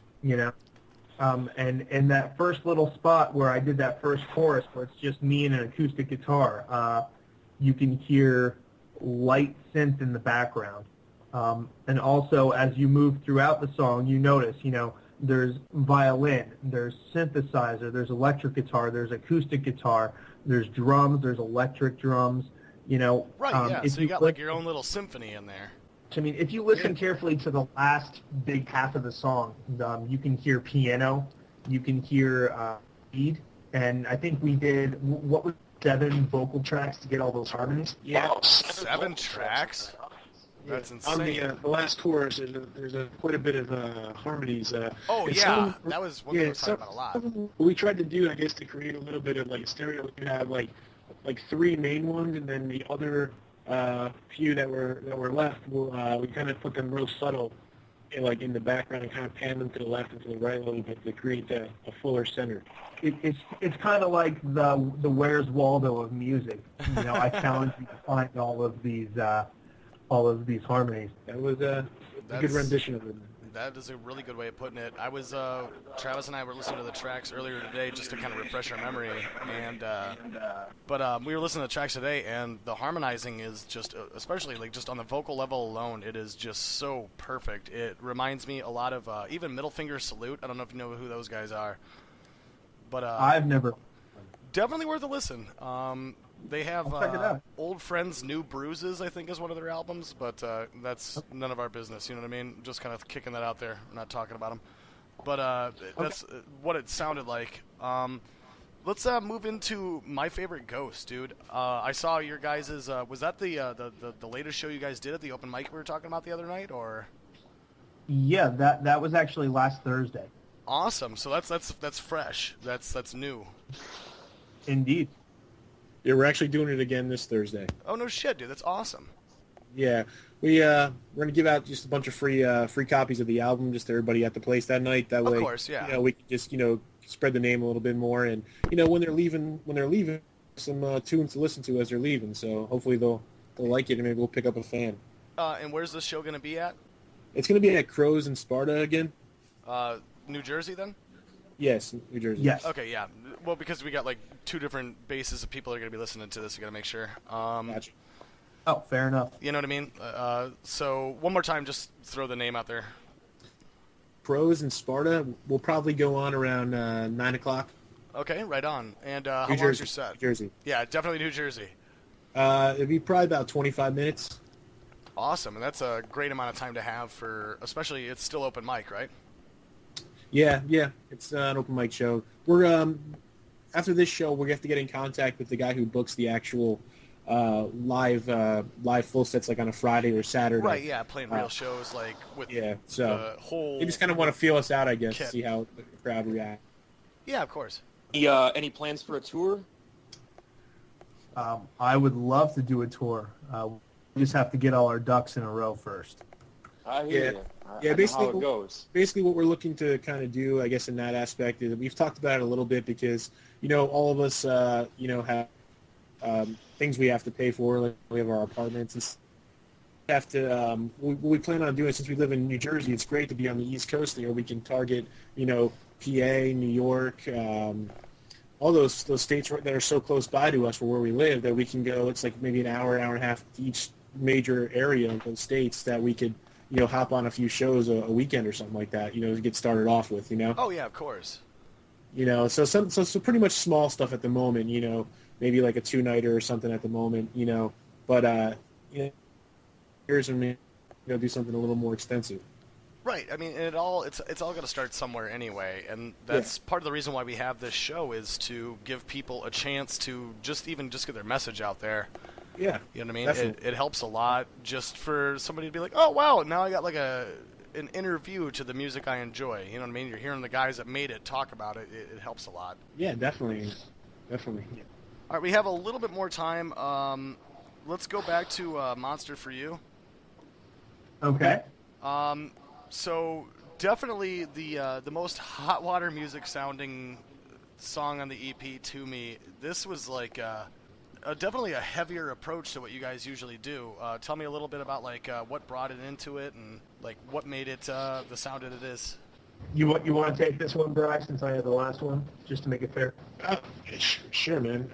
And in that first little spot where I did that first chorus, where it's just me and an acoustic guitar, you can hear light synth in the background. And also, as you move throughout the song, you notice, there's violin, there's synthesizer, there's electric guitar, there's acoustic guitar, there's drums, there's electric drums. Right, yeah. if So you got, like, listen- your own little symphony in there. I mean, if you listen carefully to the last big half of the song, you can hear piano, you can hear lead, and I think we did, what was 7 vocal tracks to get all those harmonies? Yeah. 7 tracks? That's On insane. the last chorus, there's quite a bit of harmonies. Oh, and yeah. some- That was what we were talking about a lot. What we tried to do, I guess, to create a little bit of like a stereo, we have like 3 main ones, and then the other few that were left, we kind of put them real subtle, in the background, and kind of pan them to the left and to the right a little bit to create a fuller center. It's kind of like the Where's Waldo of music. I challenge you to find all of these harmonies. That was a good That's- rendition of it. That is a really good way of putting it. I was, Travis and I were listening to the tracks earlier today just to kind of refresh our memory, but we were listening to the tracks today, and the harmonizing is just, especially like just on the vocal level alone, it is just so perfect. It reminds me a lot of even Middle Finger Salute. I don't know if you know who those guys are, but I've never. definitely worth a listen. They have I'll check it out. Old Friends, New Bruises, I think is one of their albums, but that's none of our business, you know what I mean? Just kind of kicking that out there, not talking about them. But that's what it sounded like. let's move into my favorite ghost, dude. I saw your guys' was that the latest show you guys did at the open mic we were talking about the other night, or? Yeah, that was actually last Thursday. Awesome. So that's fresh. That's new. Indeed. Yeah, we're actually doing it again this Thursday. Oh no shit, dude. That's awesome. Yeah, we're gonna give out just a bunch of free copies of the album just to everybody at the place that night. That way, Of course, yeah. we can just spread the name a little bit more, and when they're leaving, some tunes to listen to as they're leaving. So hopefully they'll like it, and maybe we'll pick up a fan. And where's this show gonna be at? It's gonna be at Crows in Sparta again. New Jersey then? Yes, New Jersey. Yes. Okay, yeah. Well, because we got like two different bases of people that are gonna be listening to this, we gotta make sure. Gotcha. Oh, fair enough. You know what I mean? So one more time, just throw the name out there. Crows in Sparta will probably go on around 9 o'clock. Okay, right on. And how New long's Jersey. your set? New Jersey. Yeah, definitely New Jersey. It'd be probably about 25 minutes. Awesome, and that's a great amount of time to have for, especially it's still open mic, right? Yeah, it's an open mic show. We're after this show, we have to get in contact with the guy who books the actual live full sets, like on a Friday or Saturday. Right, yeah, playing real shows like with so the whole. they just kind of want to feel us out, I guess, kit. see how the crowd reacts. Yeah, of course. Any plans for a tour? I would love to do a tour. We just have to get all our ducks in a row first. I hear Yeah. you. Yeah, I know basically- how it goes. Basically, what we're looking to kind of do, I guess, in that aspect is we've talked about it a little bit because all of us have things we have to pay for. Like we have our apartments and have to. What we plan on doing, since we live in New Jersey, it's great to be on the East Coast there. We can target PA, New York, all those states that are so close by to us for where we live that we can go. It's like maybe an hour and a half to each major area of those states that we could hop on a few shows a weekend or something like that, to get started off with, Oh yeah, of course. So pretty much small stuff at the moment, maybe like a 2-nighter or something at the moment, but here's when we do something a little more extensive. Right. I mean, it's all going to start somewhere anyway, and that's part of the reason why we have this show is to give people a chance to just get their message out there. Yeah. You know what I mean? Definitely. It helps a lot just for somebody to be like, oh, wow, now I got like an interview to the music I enjoy. You know what I mean? You're hearing the guys that made it talk about it. It helps a lot. Yeah, definitely. All right, we have a little bit more time. Let's go back to Monster for You. Okay. So definitely the most hot water music sounding song on the EP to me. This was like definitely a heavier approach to what you guys usually do. Tell me a little bit about like what brought it into it and like what made it the sound that it is. You want to take this one, Bryce, since I had the last one, just to make it fair? Sure, man.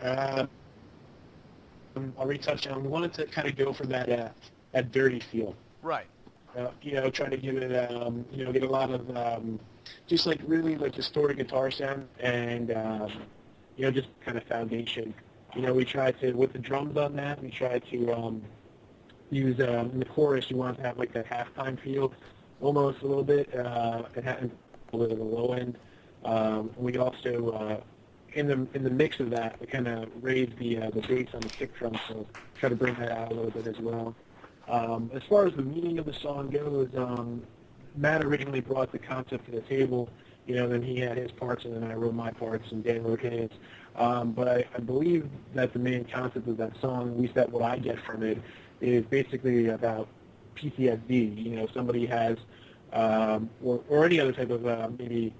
I'll retouch on. We wanted to kind of go for that dirty feel. Right. Trying to give it, get a lot of just like really like distorted guitar sound and just kind of foundation. We tried to, with the drums on that, we tried to use, in the chorus, you want to have like that halftime feel, almost a little bit, it had a little bit of a low end. We also, in the mix of that, we kind of raised the bass on the kick drum, so try to bring that out a little bit as well. As far as the meaning of the song goes, Matt originally brought the concept to the table. Then he had his parts, and then I wrote my parts, and Dan wrote his. But I believe that the main concept of that song, at least that what I get from it, is basically about PTSD. Somebody has, or any other type of maybe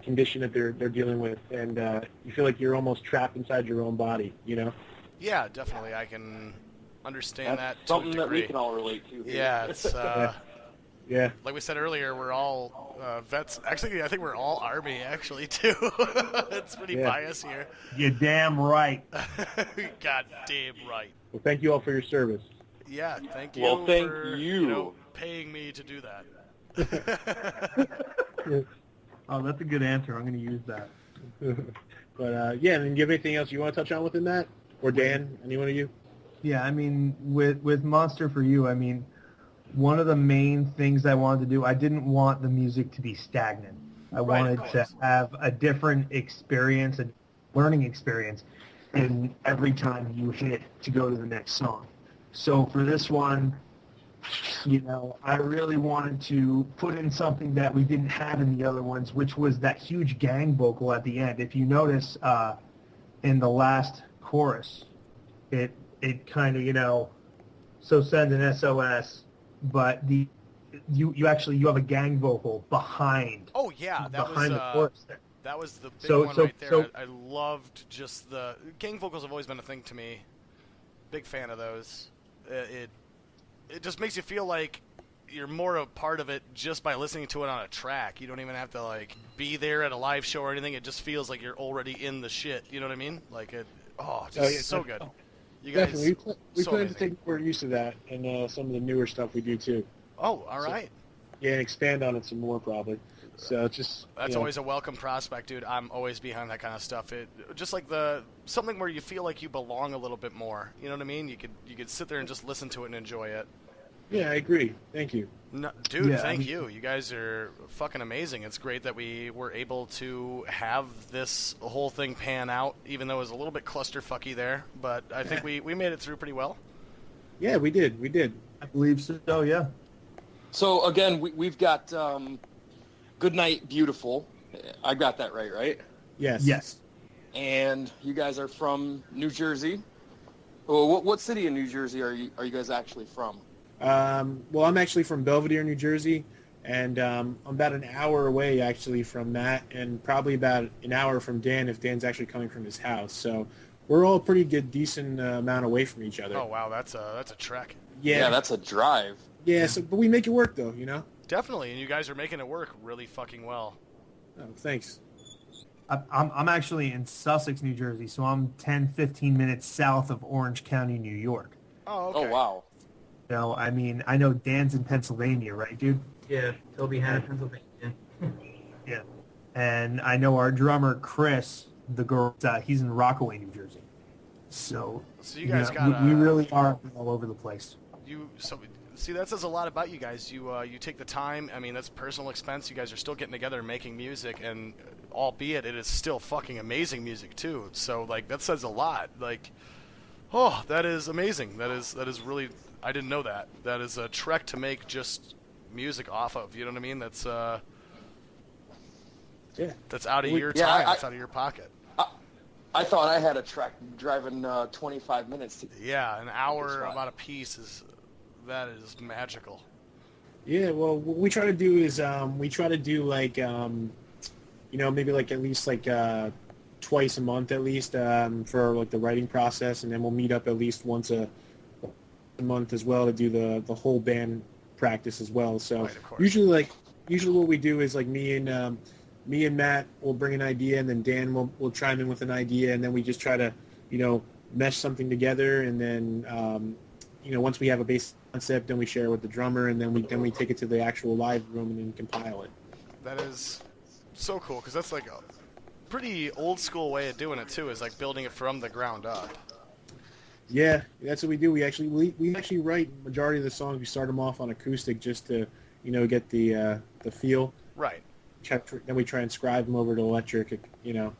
condition that they're dealing with, and you feel like you're almost trapped inside your own body. Yeah, definitely. I can understand That's that something to a that we degree. can all relate to. Here. Yeah, it's Yeah. like we said earlier, we're all vets. Actually, I think we're all Army, actually, too. It's pretty biased here. You're damn right. God damn right. Well, thank you all for your service. Yeah, thank you Well, thank for you. paying me to do that. Oh, that's a good answer. I'm going to use that. But and then do you have anything else you want to touch on within that, or Dan, anyone of you? Yeah, I mean, with Monster for You, I mean, one of the main things I wanted to do, I didn't want the music to be stagnant. I wanted to have a different experience, a learning experience in every time you hit to go to the next song. So for this one, I really wanted to put in something that we didn't have in the other ones, which was that huge gang vocal at the end. If you notice, in the last chorus, it kind of, so send an SOS, but you have a gang vocal behind. Oh yeah, that behind was the chorus there. that was the big So- one so- right there. so- I loved just the gang vocals have always been a thing to me. Big fan of those. It just makes you feel like you're more a part of it just by listening to it on a track. You don't even have to like be there at a live show or anything. It just feels like you're already in the shit. You know what I mean? Like so good. You guys, Definitely. We so plan to amazing. take more use of that and some of the newer stuff we do too. Oh, all right. Yeah, and expand on it some more probably. So just That's always a welcome prospect, dude. I'm always behind that kind of stuff. It just like something where you feel like you belong a little bit more. You know what I mean? You could sit there and just listen to it and enjoy it. Yeah, I agree. Thank you. No, dude, Yeah, thank you. You guys are fucking amazing. It's great that we were able to have this whole thing pan out, even though it was a little bit clusterfucky there. But I think we made it through pretty well. Yeah, we did. I believe so, yeah. So again, we've got Good Night Beautiful. I got that right? Yes. Yes. And you guys are from New Jersey. Well, what city in New Jersey are you guys actually from? Well, I'm actually from Belvedere, New Jersey, and I'm about an hour away actually from Matt, and probably about an hour from Dan if Dan's actually coming from his house. So we're all pretty good, decent amount away from each other. Oh wow, that's a trek. Yeah, that's a drive. Yeah. So, but we make it work though, Definitely, and you guys are making it work really fucking well. Oh, thanks. I'm actually in Sussex, New Jersey, so I'm 10, 15 minutes south of Orange County, New York. Oh, okay. Oh wow. I mean, I know Dan's in Pennsylvania, right, dude? Yeah, Toby had Pennsylvania. Yeah. And I know our drummer, Chris, the girl, he's in Rockaway, New Jersey. So you guys we really are all over the place. See, that says a lot about you guys. You take the time. I mean, that's personal expense. You guys are still getting together and making music, and albeit it is still fucking amazing music too. So like that says a lot. Like, oh, that is amazing. That is really. I didn't know that. That is a trek to make just music off of. You know what I mean? That's Yeah. That's out of your Yeah, time. That's out of your pocket. I thought I had a trek driving 25 minutes to. Yeah, an hour That's right. about a piece is magical. Yeah. Well, what we try to do is we try to do like maybe like at least like twice a month at least for like the writing process, and then we'll meet up at least once a month as well to do the whole band practice as well. So Right, of course. usually what we do is like me and Matt will bring an idea, and then Dan will chime in with an idea, and then we just try to mesh something together, and then once we have a basic concept, then we share it with the drummer, and then we take it to the actual live room and then compile it. That is so cool because that's like a pretty old school way of doing it too. Is like building it from the ground up. Yeah, that's what we do. We actually write majority of the songs. We start them off on acoustic just to get the feel. Right. Then we try and scribe them over to electric. Do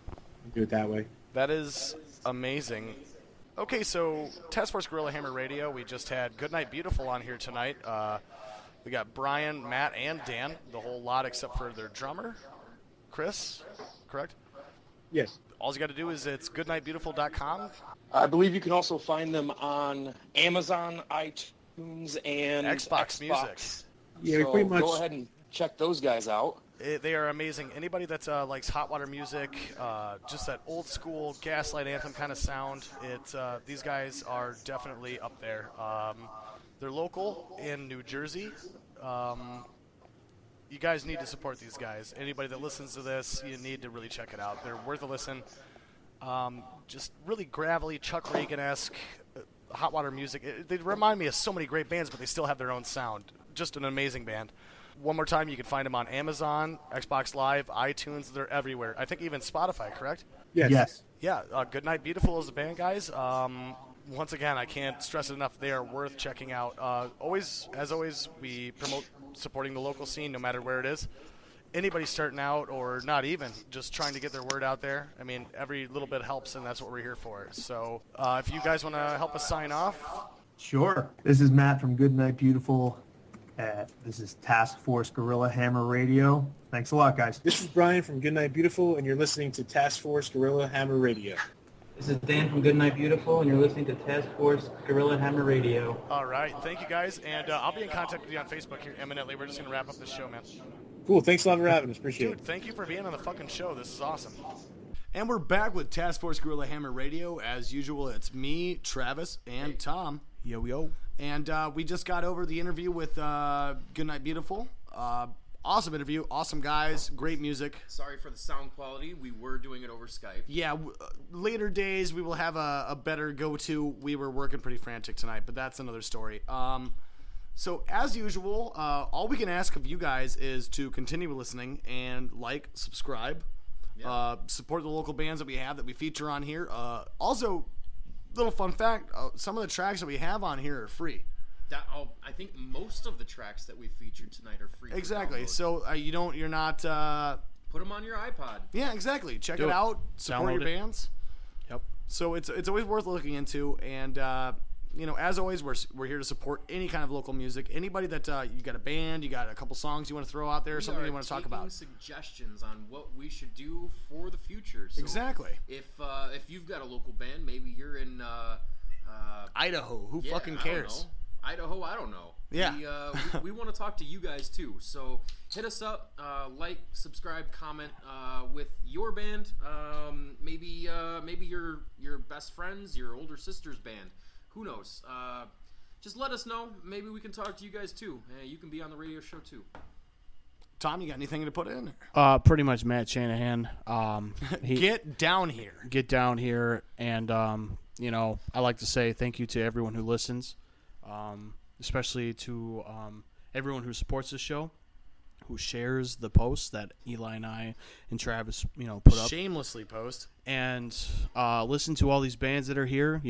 it that way. That is amazing. Okay, so Task Force Gorilla Hammer Radio. We just had Goodnight Beautiful on here tonight. We got Brian, Matt, and Dan, the whole lot except for their drummer, Chris. Correct? Yes. All you got to do is it's goodnightbeautiful.com. I believe you can also find them on Amazon, iTunes, and Xbox Music. Yeah, we So pretty much. go ahead and check those guys out. They are amazing. Anybody that likes hot water music, just that old school Gaslight Anthem kind of sound, these guys are definitely up there. They're local in New Jersey. You guys need to support these guys. Anybody that listens to this, you need to really check it out. They're worth a listen. Just really gravelly, Chuck Reagan-esque hot water music. They remind me of so many great bands, but they still have their own sound. Just an amazing band. One more time, you can find them on Amazon, Xbox Live, iTunes. They're everywhere. I think even Spotify, correct? Yes. Yeah, Goodnight Beautiful is the band, guys. Once again, I can't stress it enough. They are worth checking out. As always, we promote supporting the local scene no matter where it is. anybody starting out or not even, just trying to get their word out there. I mean, every little bit helps, and that's what we're here for. So if you guys want to help us sign off. Sure. This is Matt from Goodnight Beautiful. This is Task Force Gorilla Hammer Radio. Thanks a lot, guys. This is Brian from Goodnight Beautiful, and you're listening to Task Force Gorilla Hammer Radio. This is Dan from Goodnight Beautiful, and you're listening to Task Force Gorilla Hammer Radio. All right. Thank you, guys. And I'll be in contact with you on Facebook here imminently. We're just going to wrap up this show, man. Cool. Thanks a lot for having us. Appreciate it. Dude, thank you for being on the fucking show. This is awesome. And we're back with Task Force Gorilla Hammer Radio. As usual, it's me, Travis, and Tom. Yo. And we just got over the interview with Goodnight Beautiful. Awesome interview. Awesome guys. Great music. Sorry for the sound quality. We were doing it over Skype. Yeah, later days we will have a better go-to. We were working pretty frantic tonight, but that's another story. So as usual, all we can ask of you guys is to continue listening and like, subscribe, support the local bands that we have that we feature on here. Also, little fun fact, some of the tracks that we have on here are free. I think most of the tracks that we featured tonight are free. Exactly. So you're not put them on your iPod. Yeah, exactly. Check Do it it. out. Support Download your it. bands. Yep. So it's always worth looking into, and as always, we're here to support any kind of local music. Anybody that you got a band, you got a couple songs you want to throw out there, something you want to talk about. Suggestions on what we should do for the future. So Exactly. If you've got a local band, maybe you're in Idaho. Who fucking I don't cares? know. Idaho, I don't know. Yeah. We want to talk to you guys too. So hit us up, like, subscribe, comment with your band. Maybe your best friends, your older sister's band. Who knows? Just let us know. Maybe we can talk to you guys too. You can be on the radio show too. Tom, you got anything to put in? Pretty much Matt Shanahan. Get down here. Get down here, and I like to say thank you to everyone who listens. Especially to everyone who supports the show, who shares the posts that Eli and I and Travis, put up. Shamelessly post. And listen to all these bands that are here.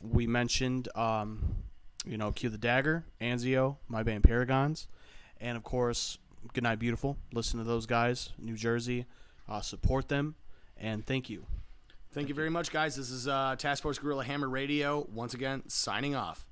We mentioned, Cue the Dagger, Anzio, my band Paragons, and of course, Goodnight Beautiful. Listen to those guys, New Jersey. Support them, and thank you. Thank you very much, guys. This is Task Force Gorilla Hammer Radio. Once again, signing off.